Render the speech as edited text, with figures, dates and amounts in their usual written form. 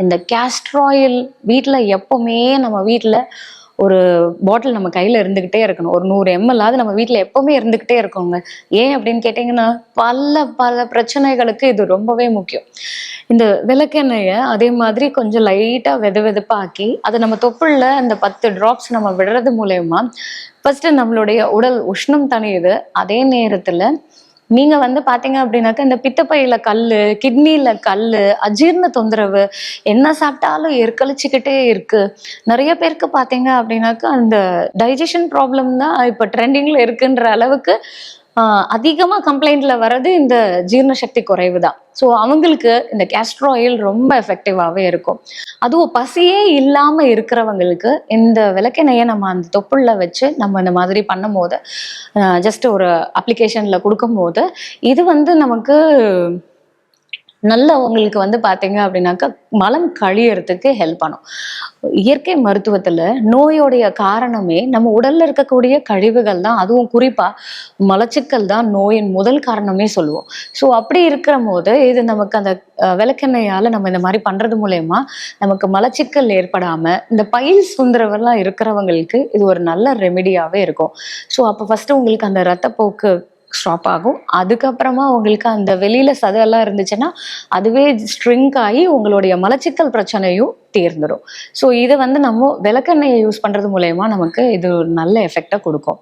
இந்த castor oil வீட்டில் எப்பவுமே நம்ம வீட்டில் ஒரு பாட்டில் நம்ம கையில் இருந்துக்கிட்டே இருக்கணும். ஒரு 100 ml நம்ம வீட்டில் எப்பவுமே இருந்துக்கிட்டே இருக்கோங்க. ஏன் அப்படின்னு கேட்டிங்கன்னா, பல பல பிரச்சனைகளுக்கு இது ரொம்பவே முக்கியம். இந்த விளக்கெண்ணெயை அதே மாதிரி கொஞ்சம் லைட்டாக வெதுப்பாக்கி அதை நம்ம தொப்புளில் அந்த 10 ட்ராப்ஸ் நம்ம விடுறது மூலயமா ஃபர்ஸ்ட் நம்மளுடைய உடல் உஷ்ணம் தணியுது. அதே நேரத்தில் நீங்க பாத்தீங்க அப்படின்னாக்கா இந்த பித்தப்பையில கல்லு, கிட்னில கல்லு, அஜீரண தொந்தரவு, என்ன சாப்பிட்டாலும் எரிக்கழிச்சுக்கிட்டே இருக்கு. நிறைய பேருக்கு பாத்தீங்க அப்படின்னாக்கா அந்த டைஜஷன் ப்ராப்ளம் தான் இப்ப ட்ரெண்டிங்ல இருக்குன்ற அளவுக்கு அதிகமா கம்ப்ளைண்ட்ல வர்றது இந்த ஜீரண சக்தி குறைவு தான். ஸோ அவங்களுக்கு இந்த கேஸ்டர் ஆயில் ரொம்ப எஃபெக்டிவாகவே இருக்கும். அதுவும் பசியே இல்லாம இருக்கிறவங்களுக்கு இந்த விளக்கெண்ணெயை நம்ம அந்த தொப்புள்ள வச்சு நம்ம இந்த மாதிரி பண்ணும் போது, ஜஸ்ட் ஒரு அப்ளிகேஷன்ல கொடுக்கும் போது இது நமக்கு நல்ல உங்களுக்கு பாத்தீங்க அப்படின்னாக்கா மலம் கழியறதுக்கு ஹெல்ப் பண்ணும். இயற்கை மருத்துவத்துல நோயோடைய காரணமே நம்ம உடல்ல இருக்கக்கூடிய கழிவுகள் தான். அதுவும் குறிப்பா மலச்சிக்கல் தான் நோயின் முதல் காரணமே சொல்லுவோம். ஸோ அப்படி இருக்கிற போது இது நமக்கு அந்த விளக்கெண்ணெயால நம்ம இந்த மாதிரி பண்றது மூலயமா நமக்கு மலச்சிக்கல் ஏற்படாம இந்த பைல்ஸ் தொந்தரவெல்லாம் இருக்கிறவங்களுக்கு இது ஒரு நல்ல ரெமெடியாவே இருக்கும். ஸோ அப்போ ஃபர்ஸ்ட் உங்களுக்கு அந்த ரத்தப்போக்கு ஸ்டாப் ஆகும். அதுக்கப்புறமா உங்களுக்கு அந்த வெளியில சதெல்லாம் இருந்துச்சுன்னா அதுவே ஸ்ட்ரிங்க் ஆகி உங்களுடைய மலச்சிக்கல் பிரச்சனையும் தீர்ந்துடும். ஸோ இதை நம்ம விளக்கெண்ணெயை யூஸ் பண்றது மூலயமா நமக்கு இது நல்ல எஃபெக்டை கொடுக்கும்.